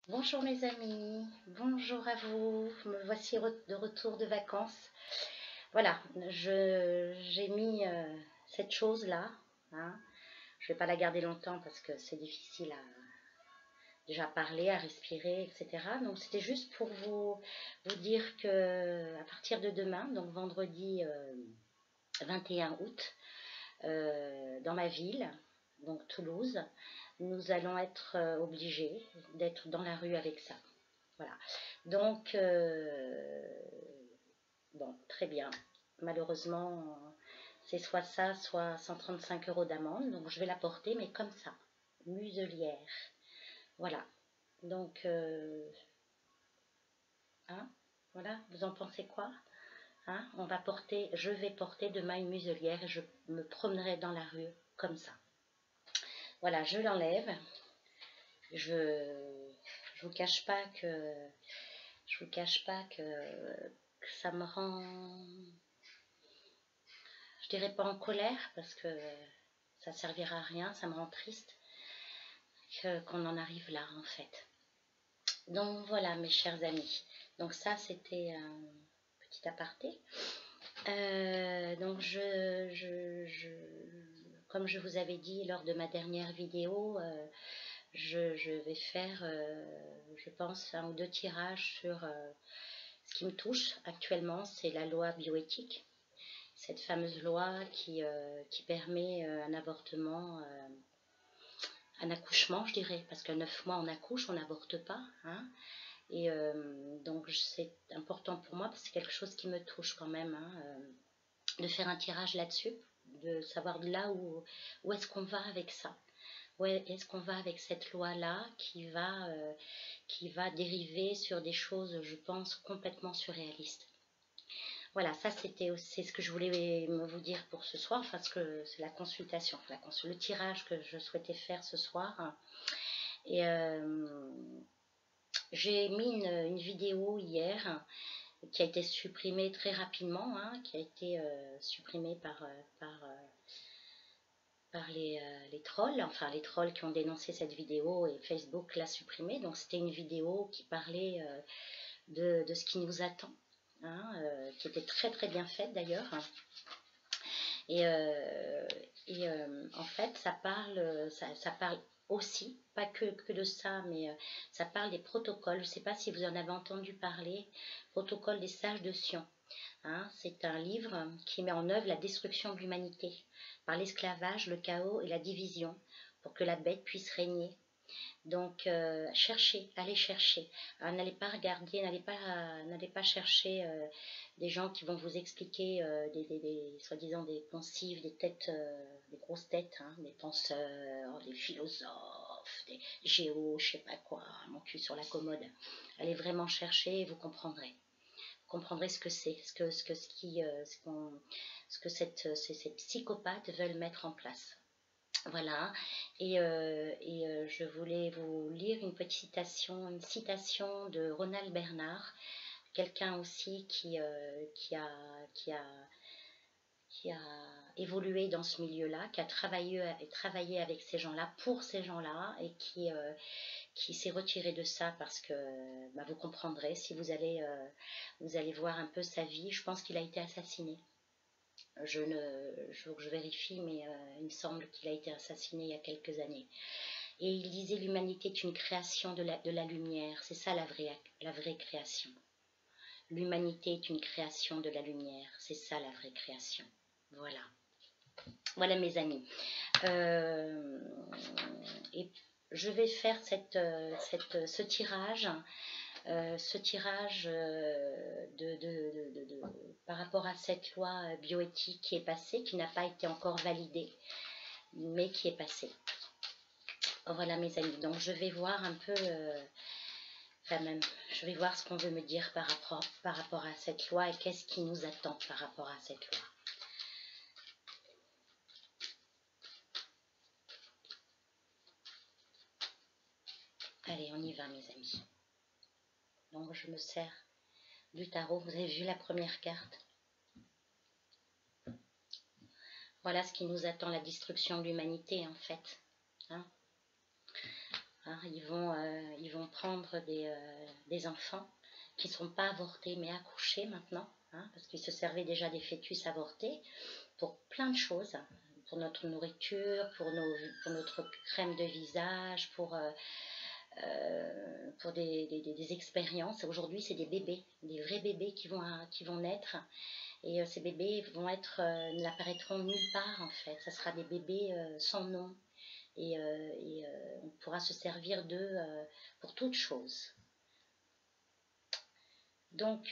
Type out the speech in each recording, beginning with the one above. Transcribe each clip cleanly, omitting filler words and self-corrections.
Bonjour mes amis, bonjour à vous, me voici de retour de vacances. Voilà, j'ai mis cette chose-là, hein. Je ne vais pas la garder longtemps parce que c'est difficile à déjà parler, à respirer, etc. Donc c'était juste pour vous dire que à partir de demain, donc vendredi 21 août, dans ma ville, donc Toulouse, nous allons être obligés d'être dans la rue avec ça. Voilà. Donc, bon, très bien. Malheureusement, c'est soit ça, soit 135 euros d'amende. Donc, je vais la porter, mais comme ça, muselière. Voilà. Donc, hein, voilà, vous en pensez quoi? Hein, je vais porter demain une muselière et je me promènerai dans la rue comme ça. Voilà, je l'enlève. Je vous cache pas que je vous cache pas que ça me rend, je dirais pas en colère parce que ça servira à rien, ça me rend triste qu'on en arrive là en fait. Donc voilà mes chers amis. Donc ça c'était un petit aparté. Donc comme je vous avais dit lors de ma dernière vidéo, je vais faire, je pense, un ou deux tirages sur ce qui me touche actuellement, c'est la loi bioéthique. Cette fameuse loi qui permet un avortement, un accouchement, je dirais, parce qu'à 9 mois on accouche, on n'avorte pas. Hein. Et donc c'est important pour moi, parce que c'est quelque chose qui me touche quand même, hein, de faire un tirage là-dessus, de savoir de là où est-ce qu'on va avec ça. Où est-ce qu'on va avec cette loi-là qui va dériver sur des choses, je pense, complètement surréalistes. Voilà, ça c'est ce que je voulais vous dire pour ce soir, parce que c'est la consultation, le tirage que je souhaitais faire ce soir. Et j'ai mis une vidéo hier qui a été supprimée très rapidement, hein, qui a été supprimée par les trolls, enfin les trolls qui ont dénoncé cette vidéo, et Facebook l'a supprimée. Donc c'était une vidéo qui parlait de ce qui nous attend, hein, qui était très très bien faite d'ailleurs. Et, en fait, ça parle aussi, pas que de ça, mais ça parle des protocoles. Je ne sais pas si vous en avez entendu parler, protocole des sages de Sion. Hein, c'est un livre qui met en œuvre la destruction de l'humanité par l'esclavage, le chaos et la division pour que la bête puisse régner. Donc, allez chercher. N'allez pas regarder, n'allez pas chercher des gens qui vont vous expliquer soi-disant des poncifs, des têtes, des grosses têtes, hein, des penseurs, des philosophes, des géos, je sais pas quoi, mon cul sur la commode. Allez vraiment chercher et vous comprendrez. Vous comprendrez ce que c'est, ce que ces psychopathes veulent mettre en place. Voilà, et je voulais vous lire une citation de Ronald Bernard, quelqu'un aussi qui a évolué dans ce milieu-là, qui a travaillé avec ces gens-là, pour ces gens-là, et qui s'est retiré de ça parce que bah, vous comprendrez si vous allez voir un peu sa vie. Je pense qu'il a été assassiné. Je vérifie, mais il me semble qu'il a été assassiné il y a quelques années. Et il disait l'humanité est une création de la lumière. C'est ça la vraie création. L'humanité est une création de la lumière. C'est ça la vraie création. Voilà. Voilà mes amis. Et je vais faire ce tirage. Par rapport à cette loi bioéthique qui est passée, qui n'a pas été encore validée, mais qui est passée. Voilà mes amis, donc je vais voir un peu, je vais voir ce qu'on veut me dire par rapport à cette loi et qu'est-ce qui nous attend par rapport à cette loi. Allez, on y va mes amis. Donc je me sers du tarot, vous avez vu la première carte. Voilà ce qui nous attend, la destruction de l'humanité en fait. Hein, Hein, ils vont prendre des enfants qui ne sont pas avortés mais accouchés maintenant, hein, parce qu'ils se servaient déjà des fœtus avortés pour plein de choses, pour notre nourriture, pour notre crème de visage, pour des expériences. Aujourd'hui, c'est des bébés, des vrais bébés qui vont naître. Et ces bébés n'apparaîtront nulle part en fait. Ça sera des bébés sans nom. Et on pourra se servir d'eux pour toute chose. Donc,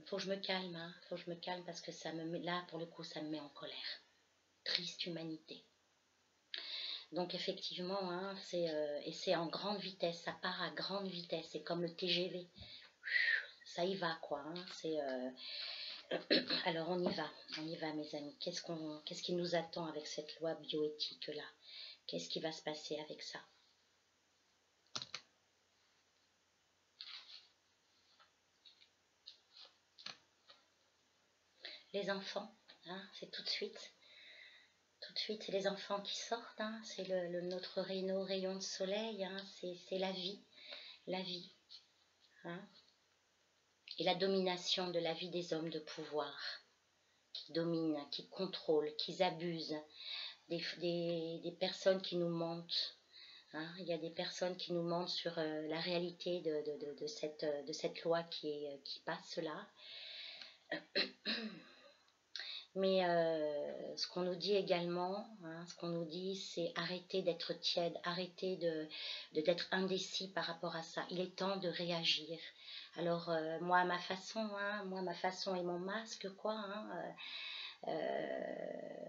faut que je me calme, hein, faut que je me calme parce que là, pour le coup, ça me met en colère. Triste humanité. Donc, effectivement, hein, et c'est en grande vitesse, ça part à grande vitesse, c'est comme le TGV. Ça y va, quoi. Hein, alors, on y va, mes amis. Qu'est-ce qui nous attend avec cette loi bioéthique-là? Qu'est-ce qui va se passer avec ça? Les enfants, hein, c'est tout de suite. Tout de suite, c'est les enfants qui sortent, hein, c'est notre rayon de soleil, hein, c'est la vie. La vie. Hein, et la domination de la vie des hommes de pouvoir, qui dominent, qui contrôlent, qui abusent, des personnes qui nous mentent. Hein, il y a des personnes qui nous mentent sur la réalité de cette loi qui passe là. Mais ce qu'on nous dit également, hein, ce qu'on nous dit, c'est arrêter d'être tiède, arrêter d'être indécis par rapport à ça. Il est temps de réagir. Alors moi, à ma façon et mon masque, quoi. Hein,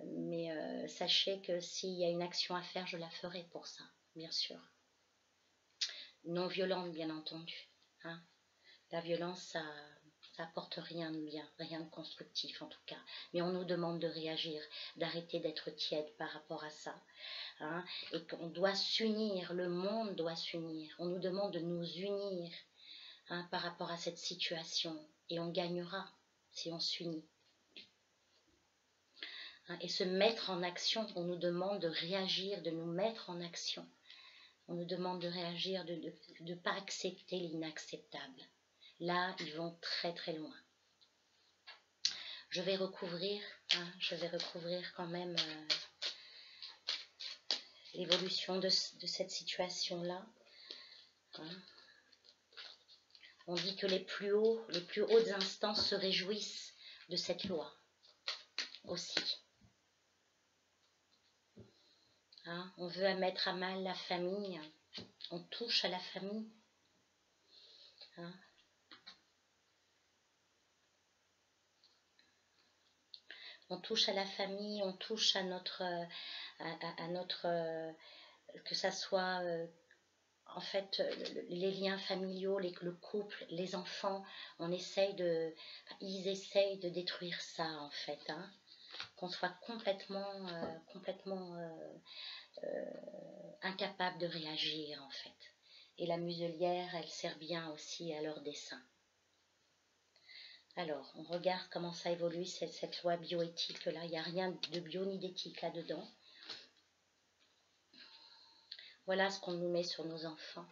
mais sachez que s'il y a une action à faire, je la ferai pour ça, bien sûr. Non violente, bien entendu. Hein. La violence, ça apporte rien de bien, rien de constructif en tout cas. Mais on nous demande de réagir, d'arrêter d'être tiède par rapport à ça. Hein, et qu'on doit s'unir, le monde doit s'unir. On nous demande de nous unir, hein, par rapport à cette situation. Et on gagnera si on s'unit. Hein, et se mettre en action, on nous demande de réagir, de nous mettre en action. On nous demande de réagir, de ne pas accepter l'inacceptable. Là, ils vont très très loin. Je vais recouvrir quand même l'évolution de cette situation-là. Hein. On dit que les plus hautes instances se réjouissent de cette loi aussi. Hein. On veut mettre à mal la famille, on touche à la famille. Hein. On touche à la famille, on touche à notre, que ça soit en fait les liens familiaux, le couple, les enfants. Ils essayent de détruire ça en fait, hein, qu'on soit complètement incapable de réagir en fait. Et la muselière, elle sert bien aussi à leur dessein. Alors, on regarde comment ça évolue, cette loi bioéthique là. Il n'y a rien de bio ni d'éthique là-dedans. Voilà ce qu'on nous met sur nos enfants.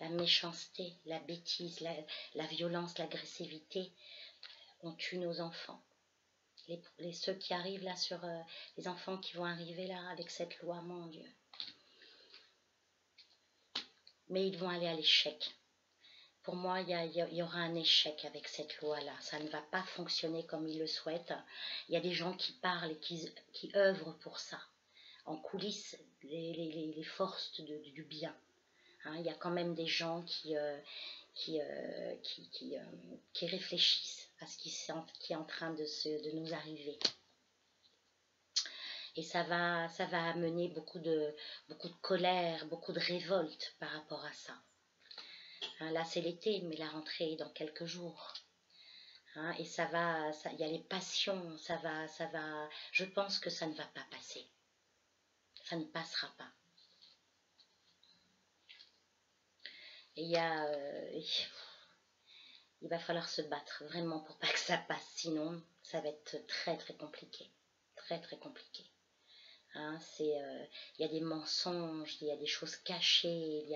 La méchanceté, la bêtise, la violence, l'agressivité. On tue nos enfants. Ceux qui arrivent là sur les enfants qui vont arriver là avec cette loi, mon Dieu. Mais ils vont aller à l'échec. Pour moi, il y aura un échec avec cette loi-là. Ça ne va pas fonctionner comme ils le souhaitent. Il y a des gens qui parlent et qui œuvrent pour ça. En coulisses, les forces du bien. Hein, il y a quand même des gens qui réfléchissent à ce qui est en train de nous arriver. Et ça va amener beaucoup de colère, beaucoup de révolte par rapport à ça. Hein, là, c'est l'été, mais la rentrée est dans quelques jours. Hein, et il y a les passions, je pense que ça ne va pas passer. Ça ne passera pas. Et il va falloir se battre vraiment pour pas que ça passe, sinon ça va être très très compliqué. Très très compliqué. Hein, il y a des mensonges, il y a des choses cachées,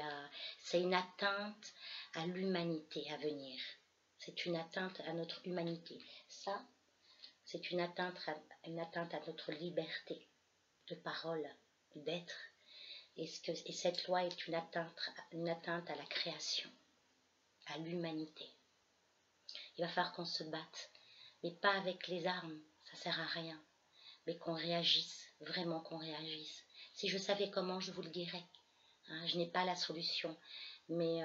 c'est une atteinte à l'humanité à venir. C'est une atteinte à notre humanité. Ça, c'est une atteinte à notre liberté de parole, d'être. Et cette loi est une atteinte à la création, à l'humanité. Il va falloir qu'on se batte, mais pas avec les armes, ça sert à rien, mais qu'on réagisse, vraiment qu'on réagisse. Si je savais comment, je vous le dirais. Hein, je n'ai pas la solution, mais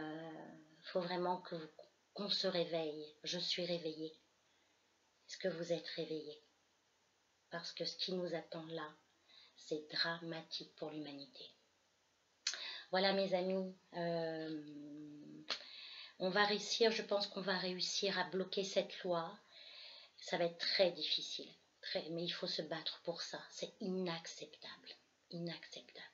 faut vraiment qu'on se réveille. Je suis réveillée. Est-ce que vous êtes réveillés? Parce que ce qui nous attend là, c'est dramatique pour l'humanité. Voilà mes amis, on va réussir, je pense qu'on va réussir à bloquer cette loi. Ça va être très difficile, mais il faut se battre pour ça. C'est inacceptable, inacceptable.